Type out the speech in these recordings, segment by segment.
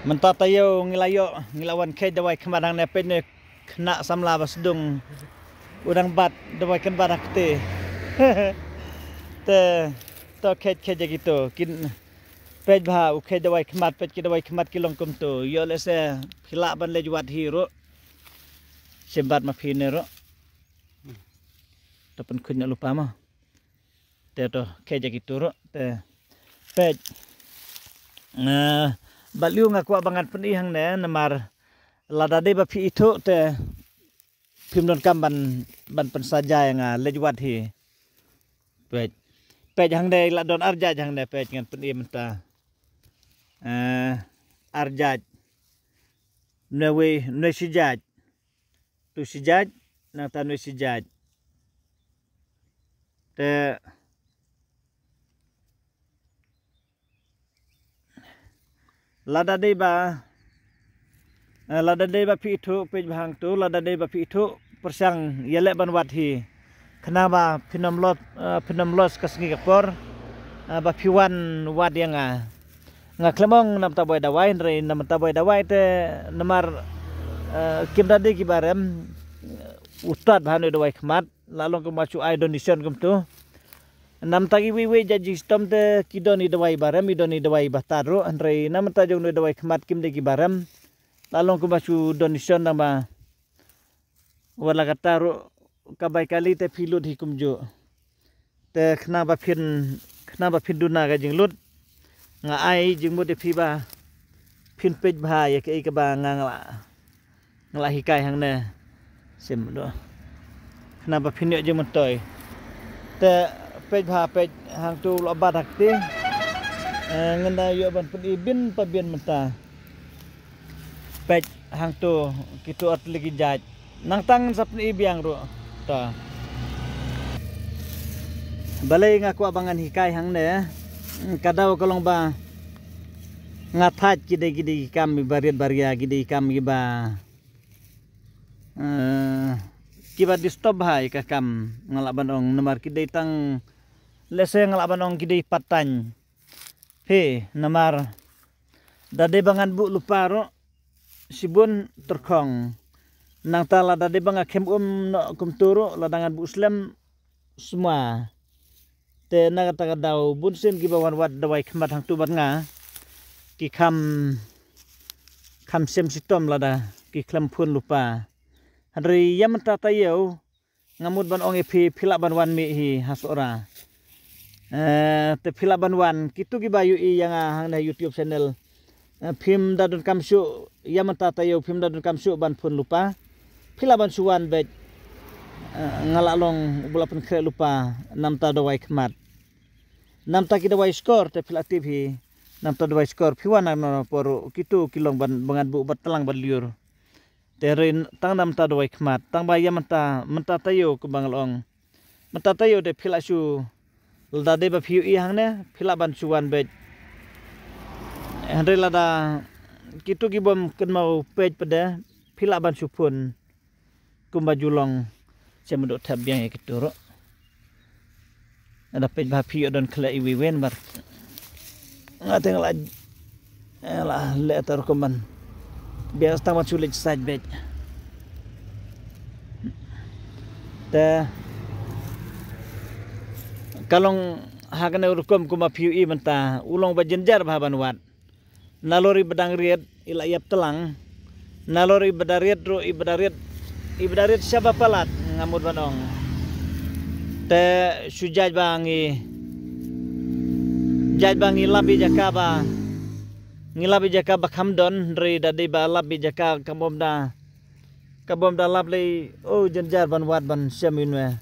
Mentah tayo ngilayo ngilawan kay dawai kemadang nepet ne kena samla basdung udang bat dawai kan barak te te to kej gitu kin pej bha u kej dawai kemat pej ki dawai kemat kilong kum tu yo lese phila ban le juat hiro sembat ma phine ro to pen kunya lupa ma te to kej gitu ro te pej baliu ngaku abangan penihang ne namar ladade ba phi itu te phim don kam ban pensaja yang lejuat hi pej hang de la don arja hang de pej ngan peni menta arja newe sijaj tu sijaj na ta newe sijaj te ladade ba phi itu pej bhang tu ladade ba phi itu persang yelek ban wat hi kenapa pinam los kasngi kapor ba piwan wat yang ngaklemong nam taboy dawai re nam taboy dawai te namar kim dadi ki barem ustad bhanu dawai khmat lalong ke machu ai donation kum tu nam tagi we jaji stom te kidoni dawai barem idoni dawai bataro andre nam ta jong dawai khmat kim de ki barem lalong ke machu donation nama wala kataru kabai kali te pilut hikum jo te kenapa pin duna ga jing lut nga ai jing mo de piba pin pej bha ya ke ka ba ngala hikai hang ne sim do kenapa pin yo jing motoy te pej bha pej hang tu lo bat hak ti ngenda yo ban pun ibin pa bien menta pej hang tu kitu at lagi jaj nang tang sapni ibiang ro ta balai ngaku abangan hikai hang ne kadaw kolong ba ngathat gide kami bariat baria gide kami ba kiba disturb hai ka kam ngalaban ong namar kide tang lese ngalaban ong gide patan he namar dade bangan bu lupa ro sibun terkong nang tala dade banga kem no kumturu ladangan bu islam semua te naga taga daw bunsin gibawan wat dawai kemat hang tu bat nga ki kam sem sitom lada ki klam pun lupa hadri yam ta tayo ngamut ban ong epi phila ban wan mi hi hasora te phila ban wan kitu gibayu i yang hang na YouTube channel phim dadun kamsu yam ta tayo phim dadun kamsu ban pun lupa phila ban suwan bet ngalalong bulapan kre lupa namta dawai khmat namta ki dawai skor te phila tv namta dawai skor phiwan no por kitu kilong bangan bu batlang baliur terin tang namta dawai khmat tang baya menta tayo ke bangalong menta tayo de phila su lda de ba phiu i hang ne phila ban suwan bet handre lada kitu ki bom ken mau pej pada phila ban supun kumba julong saya menduk tab yang gitu ro ada pej bapi don kala iwi wen bar ngateng la letter koman biar tamat sulit side bed te kalong hakane urukom kuma piu i menta ulong bajenjar bahaban wat nalori bedang riet ila yap telang nalori bedariet ro ibadarit siapa palat ngamud banong te sujaj bangi labi jakaba ngilabi jakaba khamdon ri dadi ba labi jaka kabom da labli oh jenjar ban wat ban siaminwe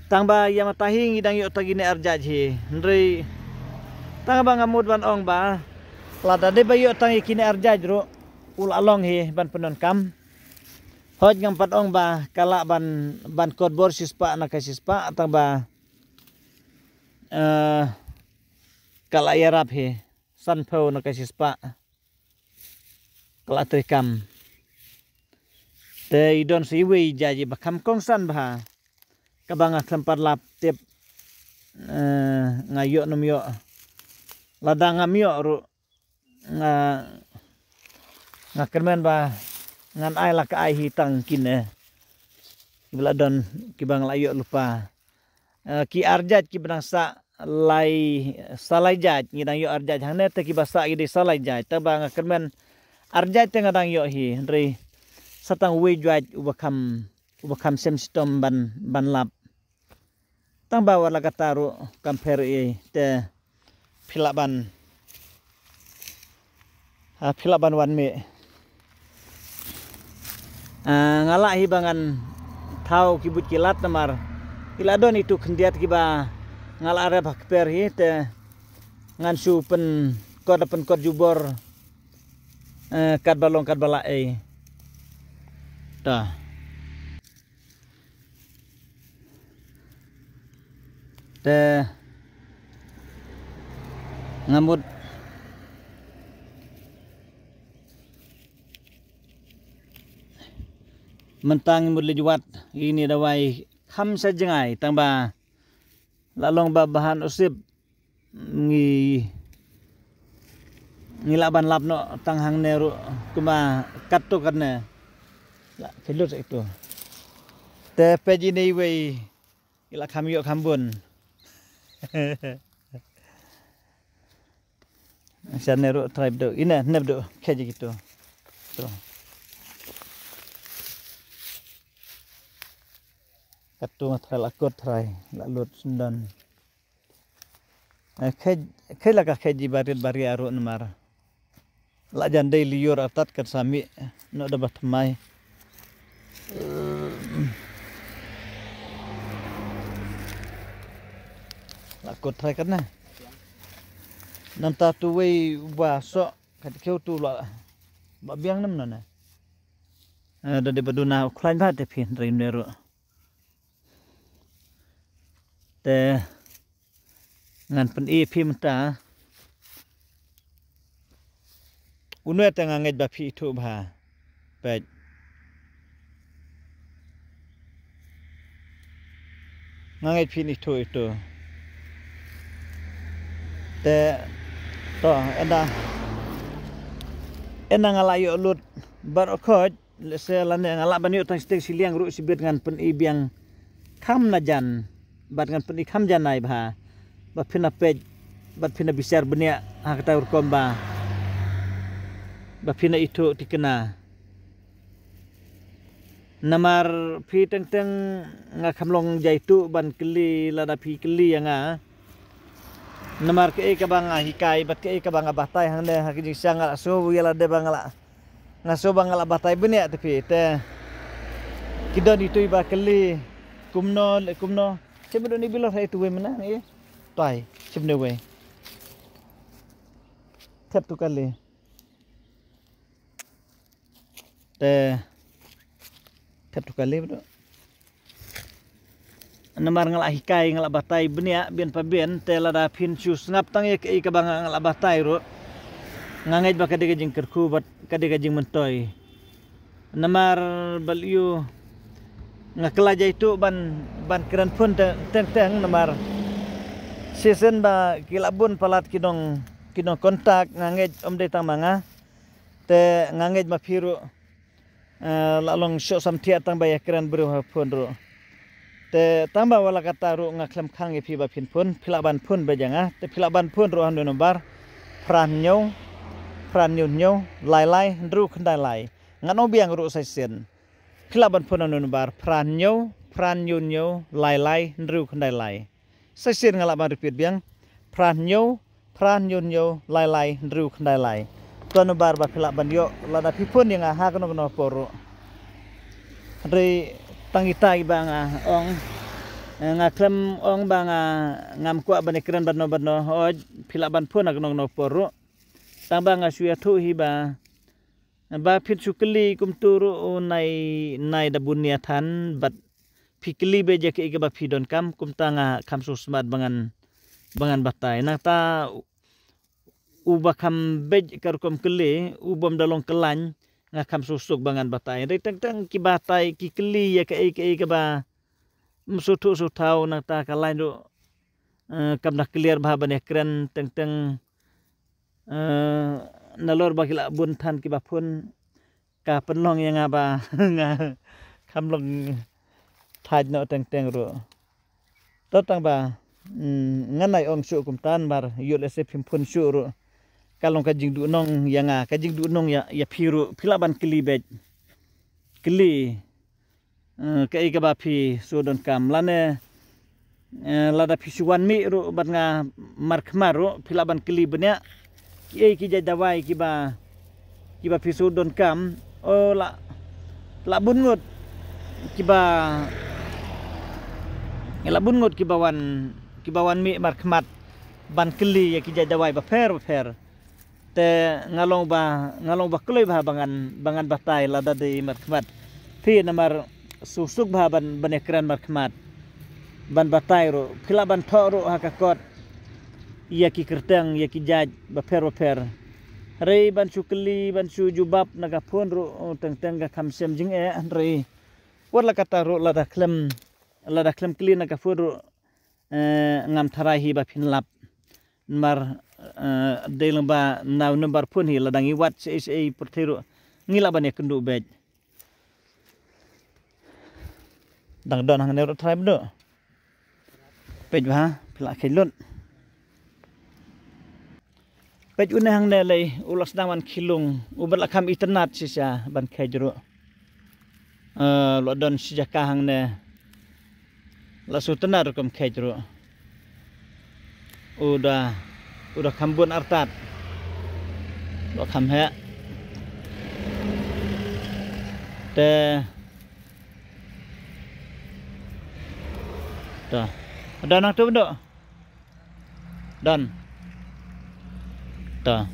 tangba yamatahi ngidang yo tagine arjaj hi ri tangba ngamud ban ong ba la dadi ba yo tangi kine arjaj ro ul along hi ban penon kam hoj ngam pat ong ba kala ban kodbor sispa na kasispa atang ba kala yarap he sanpho na kasispa kala trikam te idon siwi jaji bakam kongsan ba kabanga tempat lap tip ngayo numyo ladang amyo ru nga kermen ba ngan ai la ka ai hi tang kin kibla don kibang layo lupa ki arjat ki benasa lai salai jaj ngidang yo arjat hane te ki basa ide salai jaj ta ba nga kermen arjat te ngadang yo hi re satang we jaj ubakam sem stom ban lap tang ba wala kataru compare te philaban wan me ngala hibangan thau kibut kilat namar iladon itu kendiat kiba ngala are bakper hi te ngan su pen kod jubor kad balong kad bala ta te ngamut mentang mudlijuat ini dawai kham sajengai tangba lalong bahan usip ngilaban lapno tanghang neru kuma katto karne la kelur itu te peji nei wei ila kham yo khambun san neru tribe do ina nebdo keji gitu tuh katu matrai lakot trai lalut sundan khay laka khaji barit bari aru namar la jandai liur atat kan sami no dapat mai lakot trai kan nam ta tu wei ba so kat keu tu la ba biang nam na ada de baduna klain ba te pin rein neru te ngan pen pi mata unwe te nganget ba phi thu ba pe nganget phi ni thu itu te to enda ngalayo lut bar khoj le se lan ngala ban yo tang stek siliang ru sibet ngan pen biang kham na jan bat ngan pen kham janai ba phina pej bat phina bisar benia hakta urkom ba phina itu tikena namar phi teng nga khamlong jaitu ban keli lada phi keli nga namar ke ka banga hikai bat ke ka banga batai hang de hakiji sanga so yala de bangala ngaso bangala batai benia tapi te kidon itu ba keli kumno sebelum ni bilang saya tu mana ni tai sebenarnya we tap tu kali te tap tu kali betul namar ngala hikai ngala batai benia bian pabien te lada pin sus ngap tang ye ke bang ngala batai ro ngangait ba kade jing kerku bat kade jing mentoi namar baliu ngakelaja itu ban keran pun teng namar season ba kilabun palat kinong kontak nganget de tamanga te nganget ma phiru lalong syo samthia tang ba keran bru pun ro te tamba wala kata ro ngaklem khang phi ba phin pun philaban pun ba janga te philaban pun ro han nombar pran nyau lai ndru khandai lai ngano biang ro sai sen khilaban pun anu bar pran nyau lai ndru khandai lai sesir ngalaban repeat biang pran nyau lai ndru khandai lai tuan bar ba khilaban yo lada pipun yang ha kono poro re tangitai banga ong ngaklem ong banga ngam kwa banekran banno hoj khilaban pun agno poro tamba ngasuya thu hiba ba phit sukli kumturu nai da bunia than bat fikli beje ke ba phidon kam kumtanga kham susmat bangan batai nakta uba kham bej karkom kele ubom dalong kelan nga kham susuk bangan batai re teng ki batai ki kli ya ke ba msutu sutau nakta kalain do kam nak clear ba bane kren teng nalor bakila buntan ki bapun ka penlong yang apa nga kamlong thaj no teng teng ro totang ba nganai ong su kum tan bar yul ese pimpun su ro kalong kajing du nong yang kajing du nong ya phiru philaban kilibet kili kai ka ba phi sudon kam lane lada pisuan mi ru bat nga markmar ru philaban kili benya ki jadawai ki ba pisudon kam o la bungut ki ba ki bawan mi markmat ban kili ya ki jadawai ba fer te ngalong ba kloi ba bangan batai lada de markmat phi namar susuk ba ban ekran markmat ban batai ro philaban thoro hakakot ia ki kertang ia ki jaj ba fer rei ban sukli ban su jubab naga phon ro teng ga khamsem jing rei warla kata ro lada klem kli naga phon ro ngam tharai hi ba phinlap mar deleng ba naw number phon hi ladang iwat se perthero ngila ban ekendu bej dang don hang ne ro tribe do pej ba phila khelun pej unang ne lei ulas daman khilung ubat lakham iternat sisa ban khejro lo don sijaka hang ne la sutenar kom khejro udah kambun artat lo kham he te ta dan nang tu do dan ta